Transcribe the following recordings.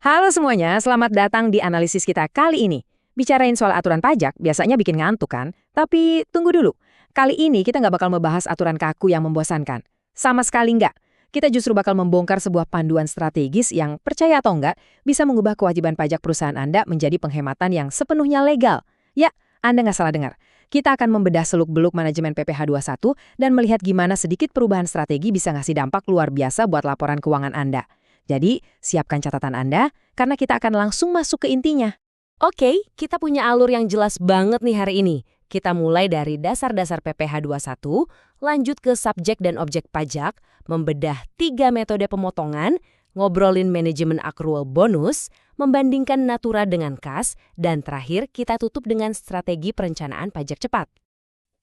Halo semuanya, selamat datang di analisis kita kali ini. Bicarain soal aturan pajak biasanya bikin ngantuk kan? Tapi tunggu dulu, kali ini kita nggak bakal membahas aturan kaku yang membosankan. Sama sekali nggak. Kita justru bakal membongkar sebuah panduan strategis yang, percaya atau nggak, bisa mengubah kewajiban pajak perusahaan Anda menjadi penghematan yang sepenuhnya legal. Ya, Anda nggak salah dengar. Kita akan membedah seluk-beluk manajemen PPh 21 dan melihat gimana sedikit perubahan strategi bisa ngasih dampak luar biasa buat laporan keuangan Anda. Jadi, siapkan catatan Anda, karena kita akan langsung masuk ke intinya. Oke, kita punya alur yang jelas banget nih hari ini. Kita mulai dari dasar-dasar PPh 21, lanjut ke subjek dan objek pajak, membedah 3 metode pemotongan, ngobrolin manajemen accrual bonus, membandingkan natura dengan kas, dan terakhir kita tutup dengan strategi perencanaan pajak cepat.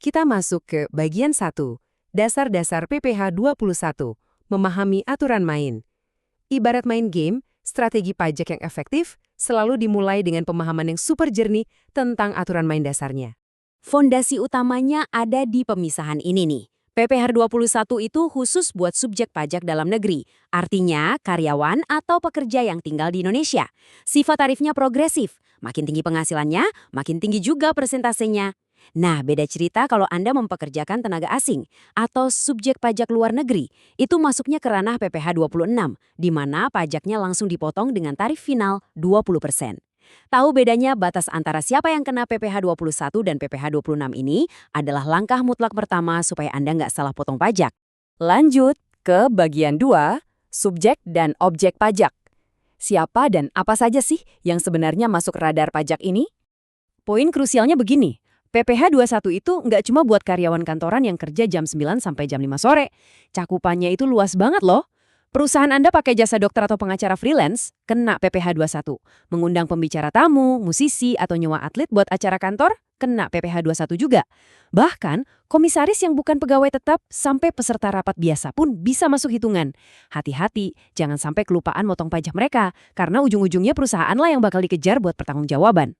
Kita masuk ke bagian 1, dasar-dasar PPh 21, memahami aturan main. Ibarat main game, strategi pajak yang efektif selalu dimulai dengan pemahaman yang super jernih tentang aturan main dasarnya. Fondasi utamanya ada di pemisahan ini nih. PPh 21 itu khusus buat subjek pajak dalam negeri, artinya karyawan atau pekerja yang tinggal di Indonesia. Sifat tarifnya progresif, makin tinggi penghasilannya, makin tinggi juga persentasenya. Nah, beda cerita kalau Anda mempekerjakan tenaga asing atau subjek pajak luar negeri. Itu masuknya ke ranah PPh 26, di mana pajaknya langsung dipotong dengan tarif final 20%. Tahu bedanya batas antara siapa yang kena PPh 21 dan PPh 26 ini adalah langkah mutlak pertama supaya Anda nggak salah potong pajak. Lanjut ke bagian 2, subjek dan objek pajak. Siapa dan apa saja sih yang sebenarnya masuk radar pajak ini? Poin krusialnya begini. PPh 21 itu nggak cuma buat karyawan kantoran yang kerja jam 9 sampai jam 5 sore. Cakupannya itu luas banget loh. Perusahaan Anda pakai jasa dokter atau pengacara freelance, kena PPh 21. Mengundang pembicara tamu, musisi, atau nyewa atlet buat acara kantor, kena PPh 21 juga. Bahkan, komisaris yang bukan pegawai tetap sampai peserta rapat biasa pun bisa masuk hitungan. Hati-hati, jangan sampai kelupaan motong pajak mereka, karena ujung-ujungnya perusahaanlah yang bakal dikejar buat pertanggungjawaban.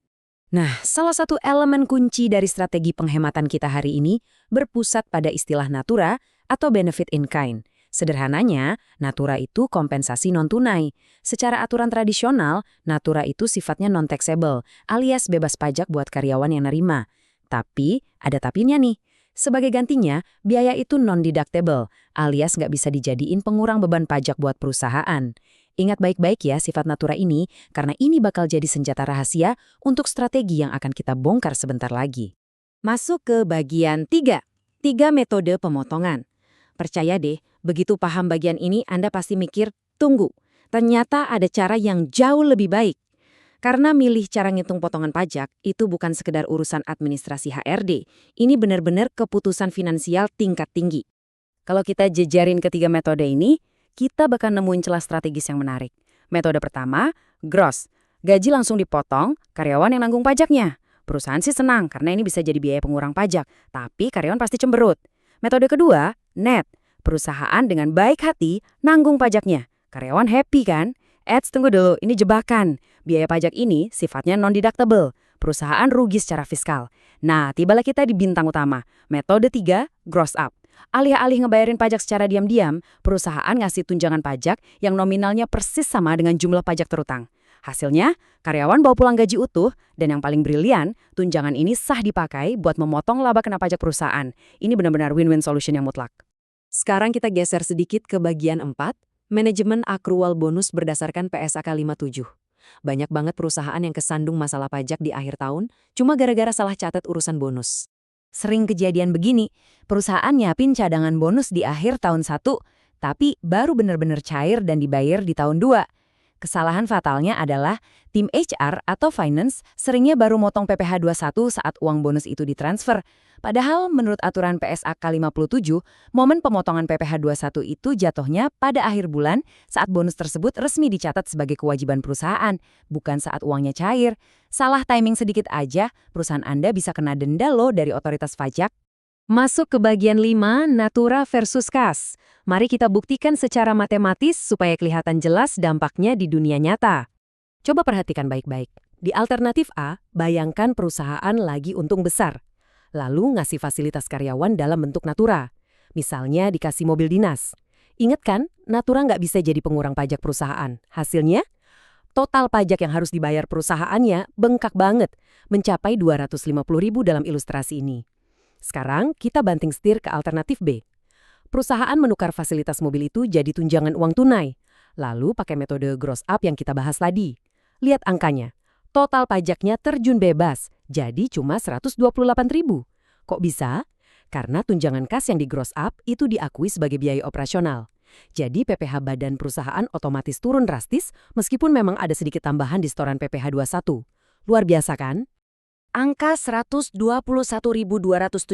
Nah, salah satu elemen kunci dari strategi penghematan kita hari ini berpusat pada istilah natura atau benefit in kind. Sederhananya, natura itu kompensasi non-tunai. Secara aturan tradisional, natura itu sifatnya non-taxable, alias bebas pajak buat karyawan yang nerima. Tapi, ada tapinya nih. Sebagai gantinya, biaya itu non-deductible, alias nggak bisa dijadiin pengurang beban pajak buat perusahaan. Ingat baik-baik ya sifat natura ini, karena ini bakal jadi senjata rahasia untuk strategi yang akan kita bongkar sebentar lagi. Masuk ke bagian 3, 3 metode pemotongan. Percaya deh, begitu paham bagian ini Anda pasti mikir, tunggu, ternyata ada cara yang jauh lebih baik. Karena milih cara ngitung potongan pajak itu bukan sekedar urusan administrasi HRD, ini benar-benar keputusan finansial tingkat tinggi. Kalau kita jejarin ketiga metode ini, kita bakal nemuin celah strategis yang menarik. Metode pertama, gross. Gaji langsung dipotong, karyawan yang nanggung pajaknya. Perusahaan sih senang karena ini bisa jadi biaya pengurang pajak, tapi karyawan pasti cemberut. Metode kedua, net. Perusahaan dengan baik hati nanggung pajaknya. Karyawan happy kan? Tunggu dulu, ini jebakan. Biaya pajak ini sifatnya non-deductible. Perusahaan rugi secara fiskal. Nah, tibalah kita di bintang utama. Metode 3, gross up. Alih-alih ngebayarin pajak secara diam-diam, perusahaan ngasih tunjangan pajak yang nominalnya persis sama dengan jumlah pajak terutang. Hasilnya, karyawan bawa pulang gaji utuh, dan yang paling brilian, tunjangan ini sah dipakai buat memotong laba kena pajak perusahaan. Ini benar-benar win-win solution yang mutlak. Sekarang kita geser sedikit ke bagian 4, manajemen accrual bonus berdasarkan PSAK 57. Banyak banget perusahaan yang kesandung masalah pajak di akhir tahun, cuma gara-gara salah catat urusan bonus. Sering kejadian begini, perusahaan nyiapin cadangan bonus di akhir tahun 1, tapi baru benar-benar cair dan dibayar di tahun 2. Kesalahan fatalnya adalah tim HR atau finance seringnya baru motong PPh 21 saat uang bonus itu ditransfer. Padahal menurut aturan PSAK 57, momen pemotongan PPh 21 itu jatuhnya pada akhir bulan saat bonus tersebut resmi dicatat sebagai kewajiban perusahaan, bukan saat uangnya cair. Salah timing sedikit aja, perusahaan Anda bisa kena denda loh dari otoritas pajak. Masuk ke bagian 5, natura versus kas. Mari kita buktikan secara matematis supaya kelihatan jelas dampaknya di dunia nyata. Coba perhatikan baik-baik. Di alternatif A, bayangkan perusahaan lagi untung besar. Lalu ngasih fasilitas karyawan dalam bentuk natura. Misalnya dikasih mobil dinas. Ingat kan, natura nggak bisa jadi pengurang pajak perusahaan. Hasilnya, Total pajak yang harus dibayar perusahaannya bengkak banget, mencapai 250.000 dalam ilustrasi ini. Sekarang kita banting setir ke alternatif B. Perusahaan menukar fasilitas mobil itu jadi tunjangan uang tunai, lalu pakai metode gross up yang kita bahas tadi. Lihat angkanya, total pajaknya terjun bebas, jadi cuma 128.000. Kok bisa? Karena tunjangan kas yang di gross up itu diakui sebagai biaya operasional. Jadi PPh badan perusahaan otomatis turun drastis meskipun memang ada sedikit tambahan di setoran PPh 21. Luar biasa kan? Angka Rp121.276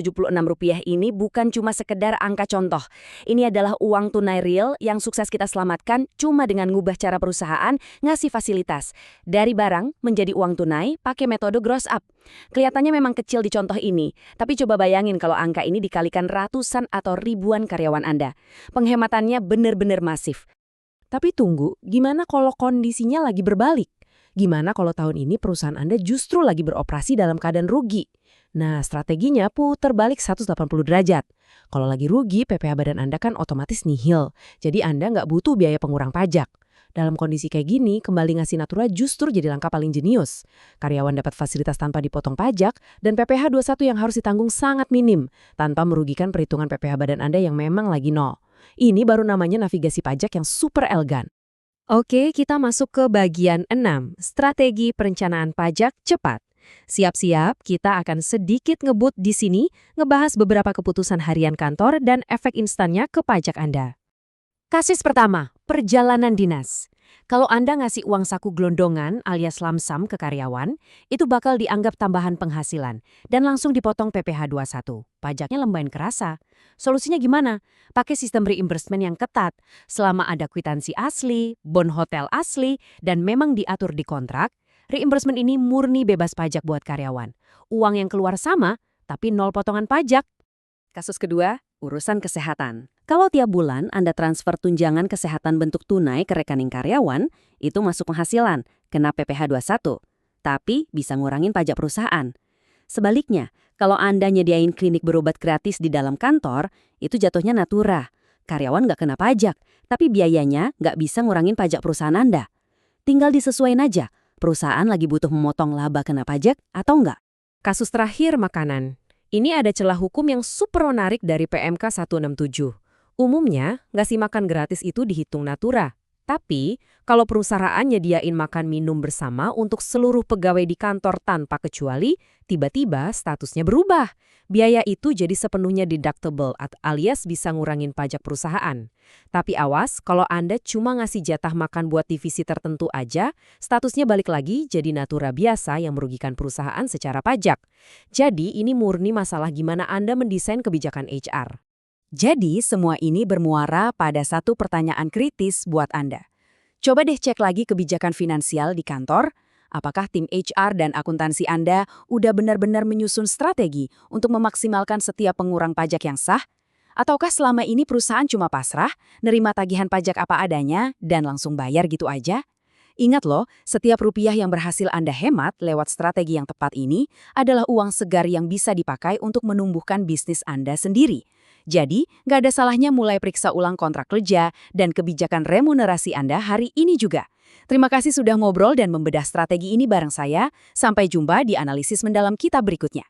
ini bukan cuma sekedar angka contoh. Ini adalah uang tunai real yang sukses kita selamatkan cuma dengan ngubah cara perusahaan ngasih fasilitas. Dari barang menjadi uang tunai pakai metode gross up. Kelihatannya memang kecil di contoh ini, tapi coba bayangin kalau angka ini dikalikan ratusan atau ribuan karyawan Anda. Penghematannya benar-benar masif. Tapi tunggu, gimana kalau kondisinya lagi berbalik? Gimana kalau tahun ini perusahaan Anda justru lagi beroperasi dalam keadaan rugi? Nah, strateginya puter balik 180 derajat. Kalau lagi rugi, PPh badan Anda kan otomatis nihil. Jadi Anda nggak butuh biaya pengurang pajak. Dalam kondisi kayak gini, kembali ngasih natura justru jadi langkah paling jenius. Karyawan dapat fasilitas tanpa dipotong pajak, dan PPh 21 yang harus ditanggung sangat minim, tanpa merugikan perhitungan PPh badan Anda yang memang lagi nol. Ini baru namanya navigasi pajak yang super elegan. Oke, kita masuk ke bagian 6, strategi perencanaan pajak cepat. Siap-siap, kita akan sedikit ngebut di sini, ngebahas beberapa keputusan harian kantor dan efek instannya ke pajak Anda. Kasus pertama, perjalanan dinas. Kalau Anda ngasih uang saku gelondongan alias lamsam ke karyawan, itu bakal dianggap tambahan penghasilan dan langsung dipotong PPh 21. Pajaknya lumayan kerasa. Solusinya gimana? Pakai sistem reimbursement yang ketat. Selama ada kwitansi asli, bon hotel asli, dan memang diatur di kontrak, reimbursement ini murni bebas pajak buat karyawan. Uang yang keluar sama, tapi nol potongan pajak. Kasus kedua, urusan kesehatan. Kalau tiap bulan Anda transfer tunjangan kesehatan bentuk tunai ke rekening karyawan, itu masuk penghasilan, kena PPh 21. Tapi bisa ngurangin pajak perusahaan. Sebaliknya, kalau Anda nyediain klinik berobat gratis di dalam kantor, itu jatuhnya natura. Karyawan nggak kena pajak, tapi biayanya nggak bisa ngurangin pajak perusahaan Anda. Tinggal disesuaiin aja, perusahaan lagi butuh memotong laba kena pajak atau nggak. Kasus terakhir, makanan. Ini ada celah hukum yang super menarik dari PMK 167. Umumnya, ngasih makan gratis itu dihitung natura. Tapi, kalau perusahaan nyediain makan minum bersama untuk seluruh pegawai di kantor tanpa kecuali, tiba-tiba statusnya berubah. Biaya itu jadi sepenuhnya deductible alias bisa ngurangin pajak perusahaan. Tapi awas, kalau Anda cuma ngasih jatah makan buat divisi tertentu aja, statusnya balik lagi jadi natura biasa yang merugikan perusahaan secara pajak. Jadi, ini murni masalah gimana Anda mendesain kebijakan HR. Jadi, semua ini bermuara pada satu pertanyaan kritis buat Anda. Coba deh cek lagi kebijakan finansial di kantor. Apakah tim HR dan akuntansi Anda udah benar-benar menyusun strategi untuk memaksimalkan setiap pengurang pajak yang sah? Ataukah selama ini perusahaan cuma pasrah, nerima tagihan pajak apa adanya, dan langsung bayar gitu aja? Ingat loh, setiap rupiah yang berhasil Anda hemat lewat strategi yang tepat ini adalah uang segar yang bisa dipakai untuk menumbuhkan bisnis Anda sendiri. Jadi, nggak ada salahnya mulai periksa ulang kontrak kerja dan kebijakan remunerasi Anda hari ini juga. Terima kasih sudah ngobrol dan membedah strategi ini bareng saya. Sampai jumpa di analisis mendalam kita berikutnya.